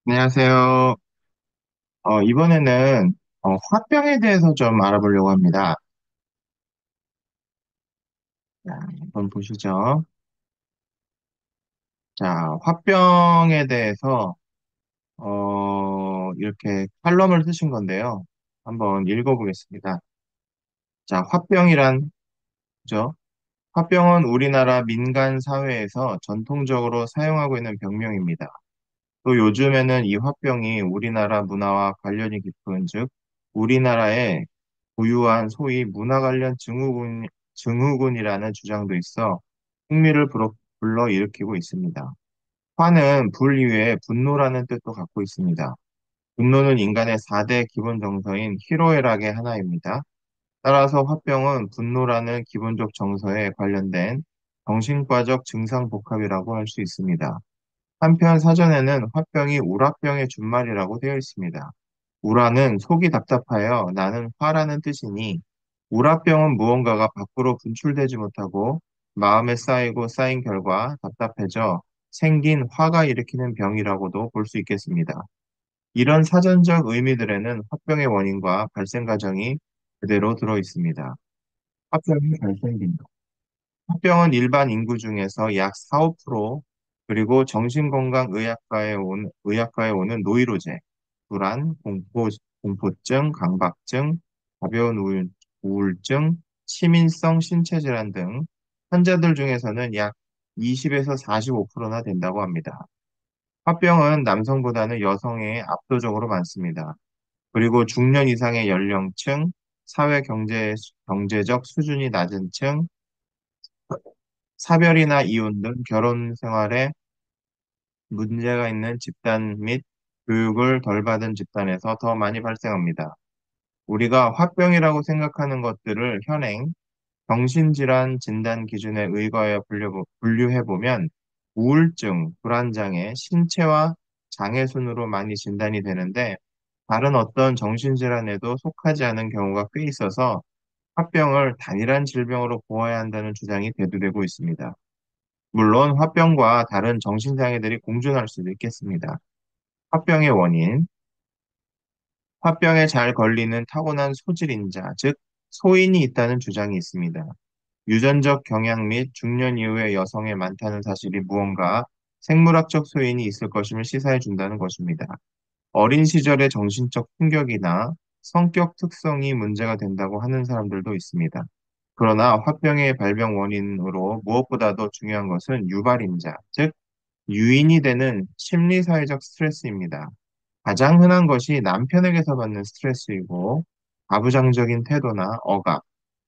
안녕하세요. 이번에는 화병에 대해서 좀 알아보려고 합니다. 자, 한번 보시죠. 자, 화병에 대해서 이렇게 칼럼을 쓰신 건데요. 한번 읽어보겠습니다. 자, 그죠? 화병은 우리나라 민간 사회에서 전통적으로 사용하고 있는 병명입니다. 또 요즘에는 이 화병이 우리나라 문화와 관련이 깊은 즉, 우리나라의 고유한 소위 문화 관련 증후군이라는 주장도 있어 흥미를 불러일으키고 있습니다. 화는 불 이외에 분노라는 뜻도 갖고 있습니다. 분노는 인간의 4대 기본 정서인 희로애락의 하나입니다. 따라서 화병은 분노라는 기본적 정서에 관련된 정신과적 증상 복합이라고 할 수 있습니다. 한편 사전에는 화병이 우라병의 준말이라고 되어 있습니다. 우라는 속이 답답하여 나는 화라는 뜻이니 우라병은 무언가가 밖으로 분출되지 못하고 마음에 쌓이고 쌓인 결과 답답해져 생긴 화가 일으키는 병이라고도 볼 수 있겠습니다. 이런 사전적 의미들에는 화병의 원인과 발생 과정이 그대로 들어 있습니다. 화병이 발생긴다. 화병은 일반 인구 중에서 약 4, 5%, 그리고 의학과에 오는 노이로제, 불안, 공포증, 강박증, 가벼운 우울증, 치민성 신체질환 등 환자들 중에서는 약 20에서 45%나 된다고 합니다. 화병은 남성보다는 여성에 압도적으로 많습니다. 그리고 중년 이상의 연령층, 경제적 수준이 낮은 층, 사별이나 이혼 등 결혼 생활에 문제가 있는 집단 및 교육을 덜 받은 집단에서 더 많이 발생합니다. 우리가 화병이라고 생각하는 것들을 현행 정신질환 진단 기준에 의거하여 분류해보면 우울증, 불안장애, 신체와 장애 순으로 많이 진단이 되는데 다른 어떤 정신질환에도 속하지 않은 경우가 꽤 있어서 화병을 단일한 질병으로 보아야 한다는 주장이 대두되고 있습니다. 물론 화병과 다른 정신장애들이 공존할 수도 있겠습니다. 화병의 원인, 화병에 잘 걸리는 타고난 소질인자, 즉 소인이 있다는 주장이 있습니다. 유전적 경향 및 중년 이후의 여성에 많다는 사실이 무언가 생물학적 소인이 있을 것임을 시사해 준다는 것입니다. 어린 시절의 정신적 충격이나 성격 특성이 문제가 된다고 하는 사람들도 있습니다. 그러나 화병의 발병 원인으로 무엇보다도 중요한 것은 유발인자, 즉 유인이 되는 심리사회적 스트레스입니다. 가장 흔한 것이 남편에게서 받는 스트레스이고, 가부장적인 태도나 억압,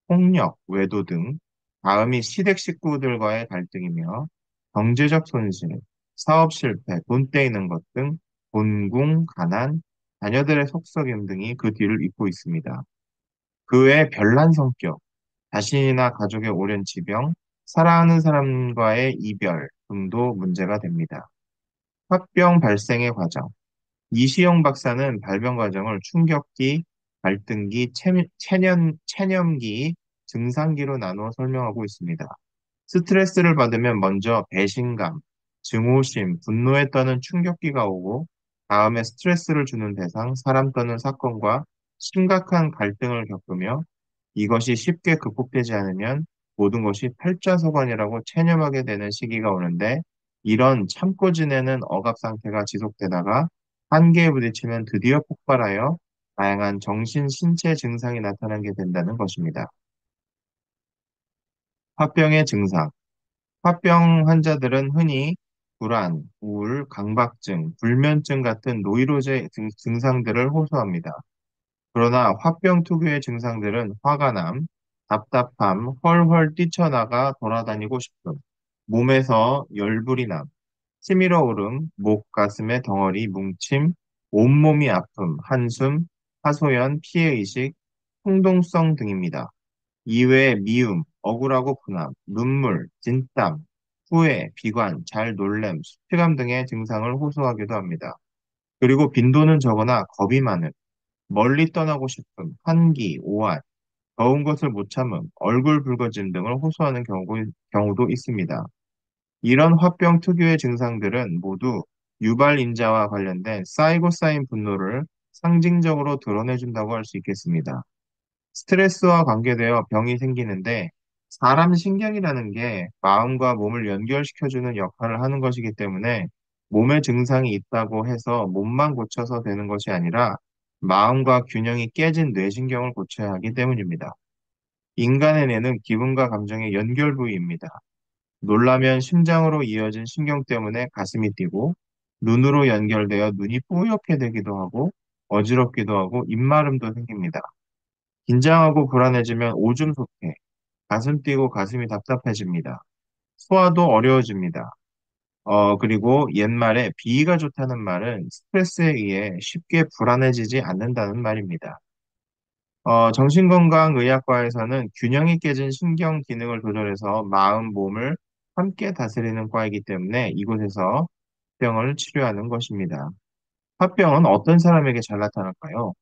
폭력, 외도 등, 다음이 시댁 식구들과의 갈등이며, 경제적 손실, 사업 실패, 돈 떼이는 것 등, 곤궁, 가난, 자녀들의 속썩임 등이 그 뒤를 잇고 있습니다. 그 외에 별난 성격, 자신이나 가족의 오랜 지병, 사랑하는 사람과의 이별 등도 문제가 됩니다. 화병 발생의 과정. 이시영 박사는 발병 과정을 충격기, 갈등기, 체념기, 증상기로 나누어 설명하고 있습니다. 스트레스를 받으면 먼저 배신감, 증오심, 분노에 떠는 충격기가 오고, 다음에 스트레스를 주는 대상, 사람 떠는 사건과 심각한 갈등을 겪으며, 이것이 쉽게 극복되지 않으면 모든 것이 팔자소관이라고 체념하게 되는 시기가 오는데, 이런 참고 지내는 억압 상태가 지속되다가 한계에 부딪히면 드디어 폭발하여 다양한 정신, 신체 증상이 나타나게 된다는 것입니다. 화병의 증상. 화병 환자들은 흔히 불안, 우울, 강박증, 불면증 같은 노이로제 증상들을 호소합니다. 그러나 화병 특유의 증상들은 화가 남, 답답함, 헐헐 뛰쳐나가 돌아다니고 싶음, 몸에서 열불이 남, 치밀어 오름, 목, 가슴의 덩어리, 뭉침, 온몸이 아픔, 한숨, 하소연, 피해의식, 충동성 등입니다. 이외에 미움, 억울하고 분함, 눈물, 진땀, 후회, 비관, 잘 놀램, 수치감 등의 증상을 호소하기도 합니다. 그리고 빈도는 적거나 겁이 많음, 멀리 떠나고 싶음, 환기, 오한, 더운 것을 못 참음, 얼굴 붉어짐 등을 호소하는 경우도 있습니다. 이런 화병 특유의 증상들은 모두 유발 인자와 관련된 쌓이고 쌓인 분노를 상징적으로 드러내준다고 할 수 있겠습니다. 스트레스와 관계되어 병이 생기는데 사람 신경이라는 게 마음과 몸을 연결시켜주는 역할을 하는 것이기 때문에 몸에 증상이 있다고 해서 몸만 고쳐서 되는 것이 아니라 마음과 균형이 깨진 뇌신경을 고쳐야 하기 때문입니다. 인간의 뇌는 기분과 감정의 연결 부위입니다. 놀라면 심장으로 이어진 신경 때문에 가슴이 뛰고 눈으로 연결되어 눈이 뿌옇게 되기도 하고 어지럽기도 하고 입마름도 생깁니다. 긴장하고 불안해지면 오줌 속해, 가슴 뛰고 가슴이 답답해집니다. 소화도 어려워집니다. 그리고 옛말에 비위가 좋다는 말은 스트레스에 의해 쉽게 불안해지지 않는다는 말입니다. 정신건강의학과에서는 균형이 깨진 신경 기능을 조절해서 마음, 몸을 함께 다스리는 과이기 때문에 이곳에서 병을 치료하는 것입니다. 화병은 어떤 사람에게 잘 나타날까요?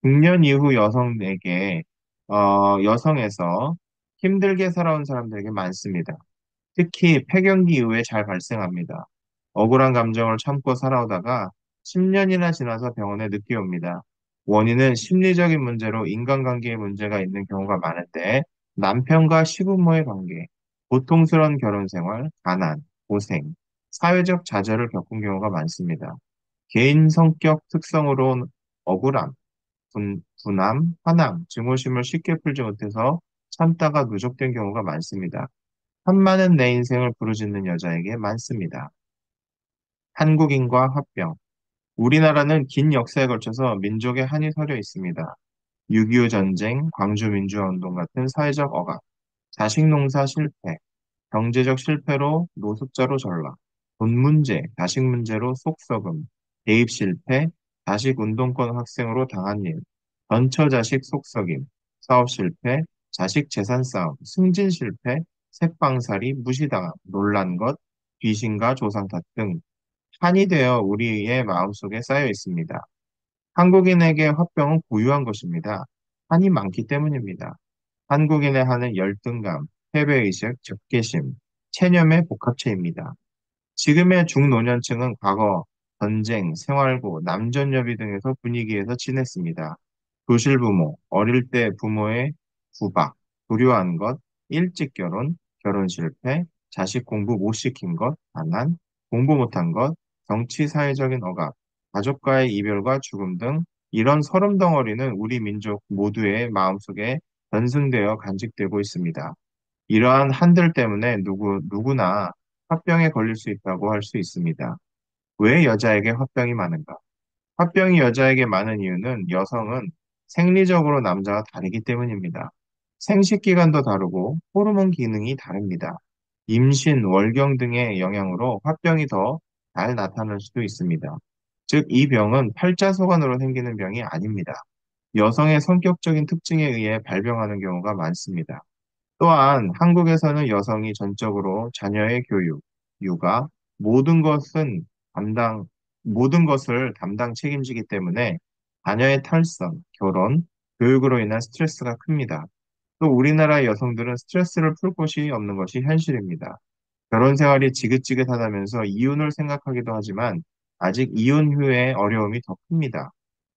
중년 이후 여성에서 힘들게 살아온 사람들에게 많습니다. 특히 폐경기 이후에 잘 발생합니다. 억울한 감정을 참고 살아오다가 10년이나 지나서 병원에 늦게 옵니다. 원인은 심리적인 문제로 인간관계에 문제가 있는 경우가 많은데 남편과 시부모의 관계, 고통스러운 결혼 생활, 가난, 고생, 사회적 좌절을 겪은 경우가 많습니다. 개인 성격 특성으로 억울함, 분함, 화남, 증오심을 쉽게 풀지 못해서 참다가 누적된 경우가 많습니다. 한많은 내 인생을 부르짖는 여자에게 많습니다. 한국인과 화병. 우리나라는 긴 역사에 걸쳐서 민족의 한이 서려 있습니다. 6.25 전쟁, 광주 민주화 운동 같은 사회적 억압, 자식 농사 실패, 경제적 실패로 노숙자로 전락, 돈 문제, 자식 문제로 속썩음, 대입 실패, 자식 운동권 학생으로 당한 일, 전처 자식 속썩임, 사업 실패, 자식 재산 싸움, 승진 실패, 색방살이, 무시당함, 놀란 것, 귀신과 조상 탓 등 한이 되어 우리의 마음속에 쌓여 있습니다. 한국인에게 화병은 고유한 것입니다. 한이 많기 때문입니다. 한국인의 한은 열등감, 패배의식, 적개심, 체념의 복합체입니다. 지금의 중노년층은 과거 전쟁, 생활고, 남전여비 등에서 분위기에서 지냈습니다. 도실부모, 어릴 때 부모의 구박, 불효한 것, 일찍 결혼, 결혼 실패, 자식 공부 못 시킨 것, 가난, 공부 못한 것, 정치 사회적인 억압, 가족과의 이별과 죽음 등 이런 서름 덩어리는 우리 민족 모두의 마음속에 전승되어 간직되고 있습니다. 이러한 한들 때문에 누구나 화병에 걸릴 수 있다고 할 수 있습니다. 왜 여자에게 화병이 많은가? 화병이 여자에게 많은 이유는 여성은 생리적으로 남자와 다르기 때문입니다. 생식 기간도 다르고 호르몬 기능이 다릅니다. 임신, 월경 등의 영향으로 화병이 더 잘 나타날 수도 있습니다. 즉, 이 병은 팔자소관으로 생기는 병이 아닙니다. 여성의 성격적인 특징에 의해 발병하는 경우가 많습니다. 또한 한국에서는 여성이 전적으로 자녀의 교육, 육아, 모든 것은 담당, 모든 것을 담당 책임지기 때문에 자녀의 탈선, 결혼, 교육으로 인한 스트레스가 큽니다. 또 우리나라 여성들은 스트레스를 풀 곳이 없는 것이 현실입니다. 결혼 생활이 지긋지긋하다면서 이혼을 생각하기도 하지만 아직 이혼 후의 어려움이 더 큽니다.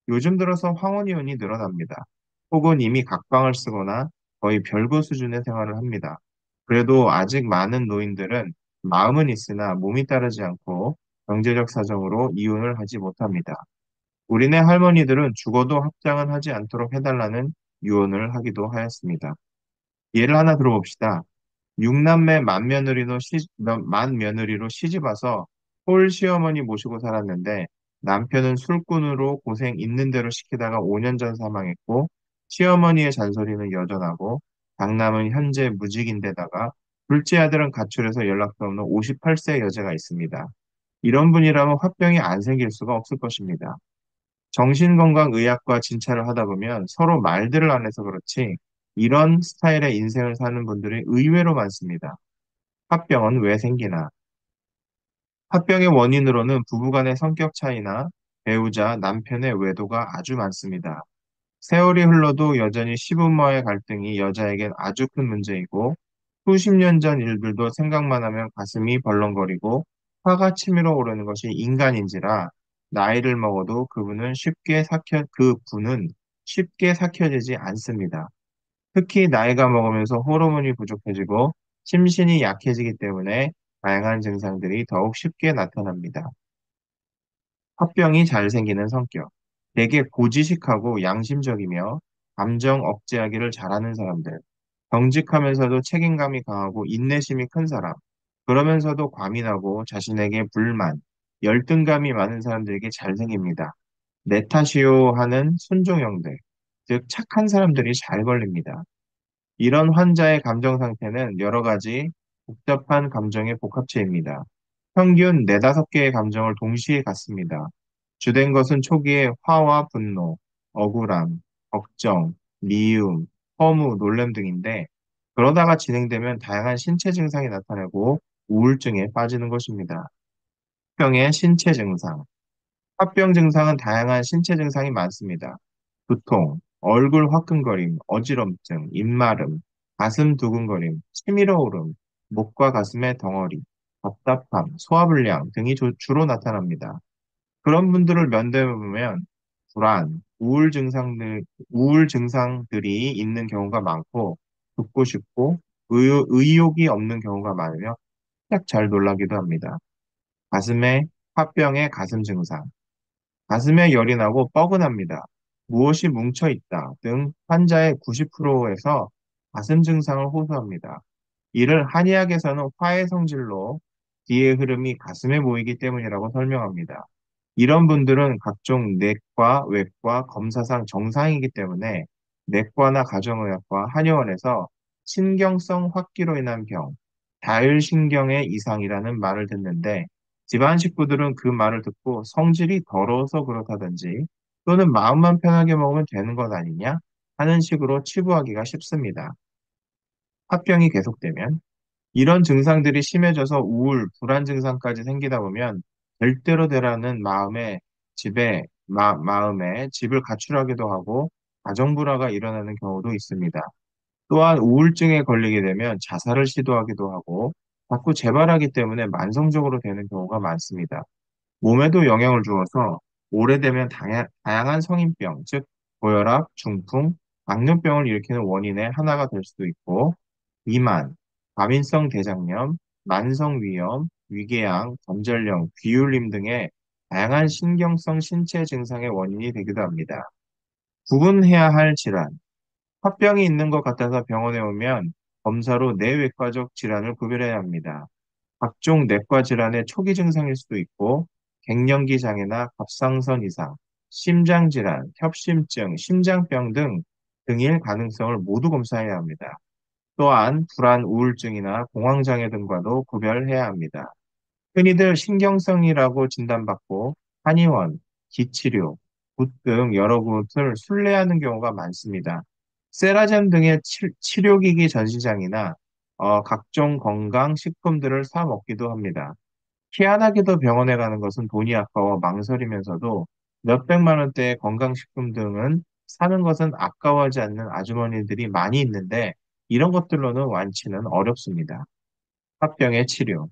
요즘 들어서 황혼이혼이 늘어납니다. 혹은 이미 각방을 쓰거나 거의 별거 수준의 생활을 합니다. 그래도 아직 많은 노인들은 마음은 있으나 몸이 따르지 않고 경제적 사정으로 이혼을 하지 못합니다. 우리네 할머니들은 죽어도 합장은 하지 않도록 해달라는 유언을 하기도 하였습니다. 예를 하나 들어봅시다. 육남매 맏며느리로 시집와서 홀 시어머니 모시고 살았는데 남편은 술꾼으로 고생 있는 대로 시키다가 5년 전 사망했고 시어머니의 잔소리는 여전하고 장남은 현재 무직인데다가 둘째 아들은 가출해서 연락도 없는 58세 여자가 있습니다. 이런 분이라면 화병이 안 생길 수가 없을 것입니다. 정신건강의학과 진찰을 하다 보면 서로 말들을 안 해서 그렇지 이런 스타일의 인생을 사는 분들이 의외로 많습니다. 화병은 왜 생기나? 화병의 원인으로는 부부간의 성격 차이나 배우자, 남편의 외도가 아주 많습니다. 세월이 흘러도 여전히 시부모와의 갈등이 여자에겐 아주 큰 문제이고 수십 년 전 일들도 생각만 하면 가슴이 벌렁거리고 화가 치밀어 오르는 것이 인간인지라 나이를 먹어도 그 분은 쉽게 삭혀지지 않습니다. 특히 나이가 먹으면서 호르몬이 부족해지고 심신이 약해지기 때문에 다양한 증상들이 더욱 쉽게 나타납니다. 화병이 잘 생기는 성격. 되게 고지식하고 양심적이며 감정 억제하기를 잘하는 사람들. 정직하면서도 책임감이 강하고 인내심이 큰 사람. 그러면서도 과민하고 자신에게 불만, 열등감이 많은 사람들에게 잘 생깁니다. 내 탓이요 하는 순종형들, 즉 착한 사람들이 잘 걸립니다. 이런 환자의 감정 상태는 여러 가지 복잡한 감정의 복합체입니다. 평균 네다섯 개의 감정을 동시에 갖습니다. 주된 것은 초기에 화와 분노, 억울함, 걱정, 미움, 허무, 놀람 등인데, 그러다가 진행되면 다양한 신체 증상이 나타나고 우울증에 빠지는 것입니다. 병의 신체 증상. 화병 증상은 다양한 신체 증상이 많습니다. 두통, 얼굴 화끈거림, 어지럼증, 입마름, 가슴 두근거림, 치밀어 오름, 목과 가슴의 덩어리, 답답함, 소화불량 등이 주로 나타납니다. 그런 분들을 면대해 보면 불안, 우울 증상들이 있는 경우가 많고, 듣고 싶고, 의욕이 없는 경우가 많으며, 딱 잘 놀라기도 합니다. 가슴에 화병의 가슴 증상. 가슴에 열이 나고 뻐근합니다. 무엇이 뭉쳐 있다 등 환자의 90%에서 가슴 증상을 호소합니다. 이를 한의학에서는 화의 성질로 기의 흐름이 가슴에 모이기 때문이라고 설명합니다. 이런 분들은 각종 내과, 외과 검사상 정상이기 때문에 내과나 가정의학과, 한의원에서 신경성 확기로 인한 병, 자율신경의 이상이라는 말을 듣는데 집안 식구들은 그 말을 듣고 성질이 더러워서 그렇다든지 또는 마음만 편하게 먹으면 되는 것 아니냐 하는 식으로 치부하기가 쉽습니다. 합병이 계속되면 이런 증상들이 심해져서 우울, 불안 증상까지 생기다 보면 될 대로 되라는 마음에 집을 가출하기도 하고 가정불화가 일어나는 경우도 있습니다. 또한 우울증에 걸리게 되면 자살을 시도하기도 하고 자꾸 재발하기 때문에 만성적으로 되는 경우가 많습니다. 몸에도 영향을 주어서 오래되면 다양한 성인병, 즉 고혈압, 중풍, 당뇨병을 일으키는 원인의 하나가 될 수도 있고 비만, 과민성 대장염, 만성위염, 위궤양, 관절염, 귀울림 등의 다양한 신경성 신체 증상의 원인이 되기도 합니다. 구분해야 할 질환. 화병이 있는 것 같아서 병원에 오면 검사로 내외과적 질환을 구별해야 합니다. 각종 내과 질환의 초기 증상일 수도 있고, 갱년기 장애나 갑상선 이상, 심장 질환, 협심증, 심장병 등일 가능성을 모두 검사해야 합니다. 또한 불안, 우울증이나 공황장애 등과도 구별해야 합니다. 흔히들 신경성이라고 진단받고 한의원, 기치료, 굿 등 여러 곳을 순례하는 경우가 많습니다. 세라젬 등의 치료기기 전시장이나 각종 건강식품들을 사 먹기도 합니다. 희한하게도 병원에 가는 것은 돈이 아까워 망설이면서도 몇백만 원대의 건강식품 등은 사는 것은 아까워하지 않는 아주머니들이 많이 있는데 이런 것들로는 완치는 어렵습니다. 화병의 치료.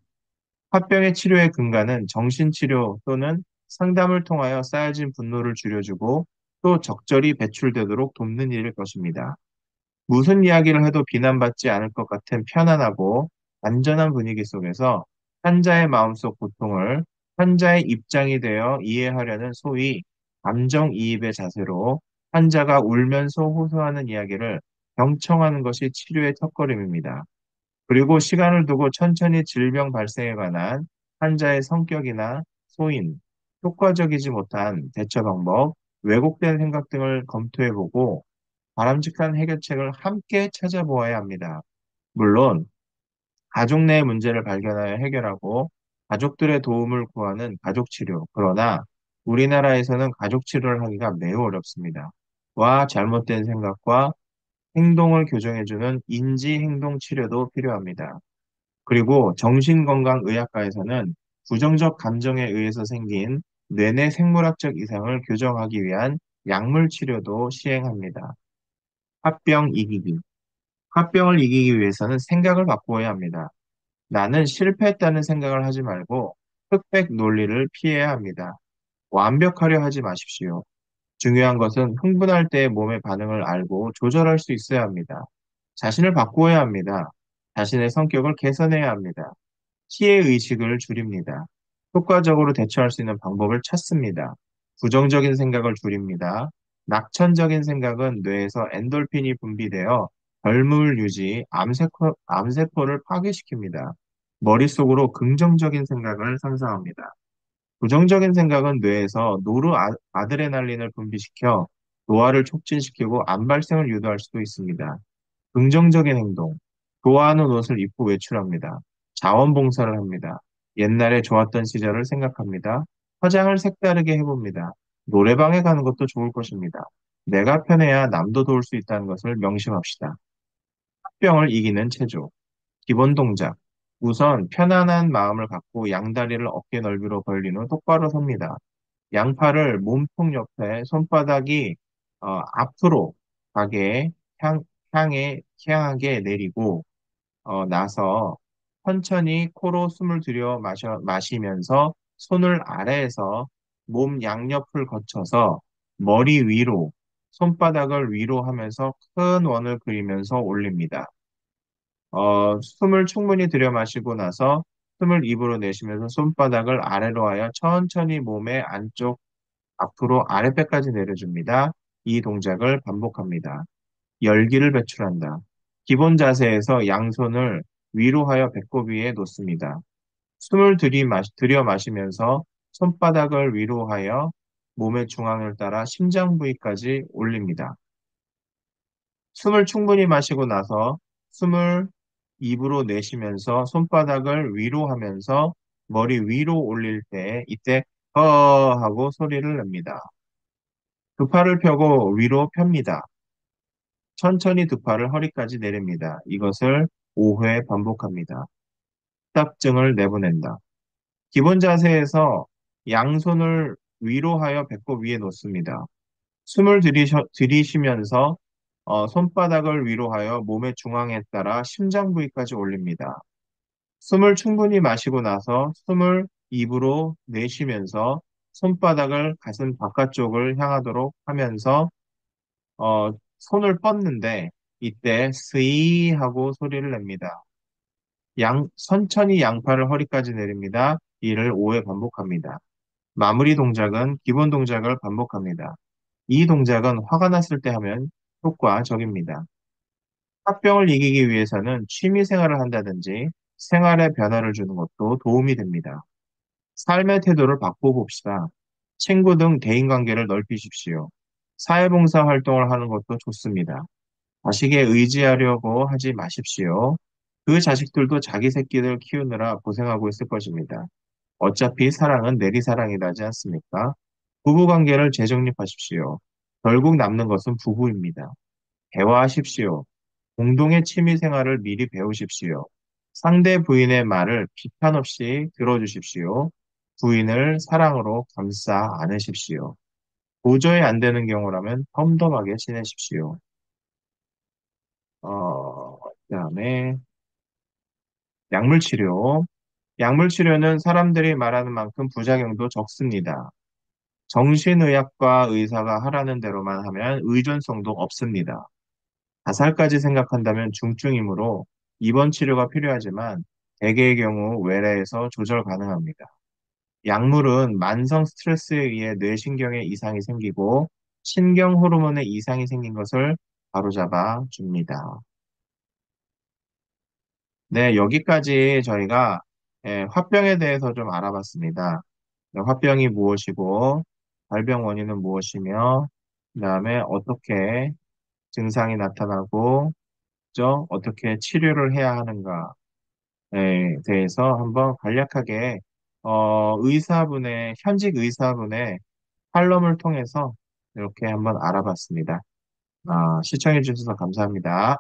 화병의 치료의 근간은 정신치료 또는 상담을 통하여 쌓여진 분노를 줄여주고 또 적절히 배출되도록 돕는 일일 것입니다. 무슨 이야기를 해도 비난받지 않을 것 같은 편안하고 안전한 분위기 속에서 환자의 마음속 고통을 환자의 입장이 되어 이해하려는 소위 감정이입의 자세로 환자가 울면서 호소하는 이야기를 경청하는 것이 치료의 첫걸음입니다. 그리고 시간을 두고 천천히 질병 발생에 관한 환자의 성격이나 소인, 효과적이지 못한 대처 방법, 왜곡된 생각 등을 검토해보고 바람직한 해결책을 함께 찾아보아야 합니다. 물론, 가족 내 문제를 발견하여 해결하고 가족들의 도움을 구하는 가족 치료. 그러나 우리나라에서는 가족 치료를 하기가 매우 어렵습니다. 와 잘못된 생각과 행동을 교정해주는 인지-행동 치료도 필요합니다. 그리고 정신건강의학과에서는 부정적 감정에 의해서 생긴 뇌내 생물학적 이상을 교정하기 위한 약물 치료도 시행합니다. 화병 이기기. 화병을 이기기 위해서는 생각을 바꾸어야 합니다. 나는 실패했다는 생각을 하지 말고 흑백 논리를 피해야 합니다. 완벽하려 하지 마십시오. 중요한 것은 흥분할 때 몸의 반응을 알고 조절할 수 있어야 합니다. 자신을 바꾸어야 합니다. 자신의 성격을 개선해야 합니다. 피해 의식을 줄입니다. 효과적으로 대처할 수 있는 방법을 찾습니다. 부정적인 생각을 줄입니다. 낙천적인 생각은 뇌에서 엔돌핀이 분비되어 결물 유지, 암세포를 파괴시킵니다. 머릿속으로 긍정적인 생각을 상상합니다. 부정적인 생각은 뇌에서 아드레날린을 분비시켜 노화를 촉진시키고 암 발생을 유도할 수도 있습니다. 긍정적인 행동. 좋아하는 옷을 입고 외출합니다. 자원봉사를 합니다. 옛날에 좋았던 시절을 생각합니다. 화장을 색다르게 해봅니다. 노래방에 가는 것도 좋을 것입니다. 내가 편해야 남도 도울 수 있다는 것을 명심합시다. 합병을 이기는 체조. 기본 동작. 우선 편안한 마음을 갖고 양다리를 어깨 넓이로 벌린 후 똑바로 섭니다. 양팔을 몸통 옆에 손바닥이 앞으로 가게 향하게 내리고 나서 천천히 코로 숨을 들여 마시면서 손을 아래에서 몸 양옆을 거쳐서 머리 위로 손바닥을 위로 하면서 큰 원을 그리면서 올립니다. 숨을 충분히 들여 마시고 나서 숨을 입으로 내쉬면서 손바닥을 아래로 하여 천천히 몸의 안쪽 앞으로 아랫배까지 내려줍니다. 이 동작을 반복합니다. 열기를 배출한다. 기본 자세에서 양손을 위로 하여 배꼽 위에 놓습니다. 숨을 들여 마시면서 손바닥을 위로 하여 몸의 중앙을 따라 심장 부위까지 올립니다. 숨을 충분히 마시고 나서 숨을 입으로 내쉬면서 손바닥을 위로 하면서 머리 위로 올릴 때 이때 하고 소리를 냅니다. 두 팔을 펴고 위로 펴니다. 천천히 두 팔을 허리까지 내립니다. 이것을 5회 반복합니다. 탁증을 내보낸다. 기본 자세에서 양손을 위로 하여 배꼽 위에 놓습니다. 숨을 들이쉬면서 손바닥을 위로 하여 몸의 중앙에 따라 심장 부위까지 올립니다. 숨을 충분히 마시고 나서 숨을 입으로 내쉬면서 손바닥을 가슴 바깥쪽을 향하도록 하면서 손을 뻗는데 이때 스이 하고 소리를 냅니다. 천천히 양팔을 허리까지 내립니다. 이를 5회 반복합니다. 마무리 동작은 기본 동작을 반복합니다. 이 동작은 화가 났을 때 하면 효과적입니다. 화병을 이기기 위해서는 취미 생활을 한다든지 생활에 변화를 주는 것도 도움이 됩니다. 삶의 태도를 바꿔봅시다. 친구 등 대인관계를 넓히십시오. 사회봉사 활동을 하는 것도 좋습니다. 자식에 의지하려고 하지 마십시오. 그 자식들도 자기 새끼들 키우느라 고생하고 있을 것입니다. 어차피 사랑은 내리사랑이라지 않습니까? 부부관계를 재정립하십시오. 결국 남는 것은 부부입니다. 대화하십시오. 공동의 취미 생활을 미리 배우십시오. 상대 부인의 말을 비판 없이 들어주십시오. 부인을 사랑으로 감싸 안으십시오. 도저히 안 되는 경우라면 덤덤하게 지내십시오. 그다음에 약물 치료. 약물 치료는 사람들이 말하는 만큼 부작용도 적습니다. 정신의학과 의사가 하라는 대로만 하면 의존성도 없습니다. 자살까지 생각한다면 중증이므로 입원 치료가 필요하지만 대개의 경우 외래에서 조절 가능합니다. 약물은 만성 스트레스에 의해 뇌신경에 이상이 생기고 신경 호르몬에 이상이 생긴 것을 바로잡아 줍니다. 네, 여기까지 저희가 화병에 대해서 좀 알아봤습니다. 네, 화병이 무엇이고, 발병 원인은 무엇이며, 그다음에 어떻게 증상이 나타나고, 어떻게 치료를 해야 하는가에 대해서 한번 간략하게 현직 의사분의 칼럼을 통해서 이렇게 한번 알아봤습니다. 시청해 주셔서 감사합니다.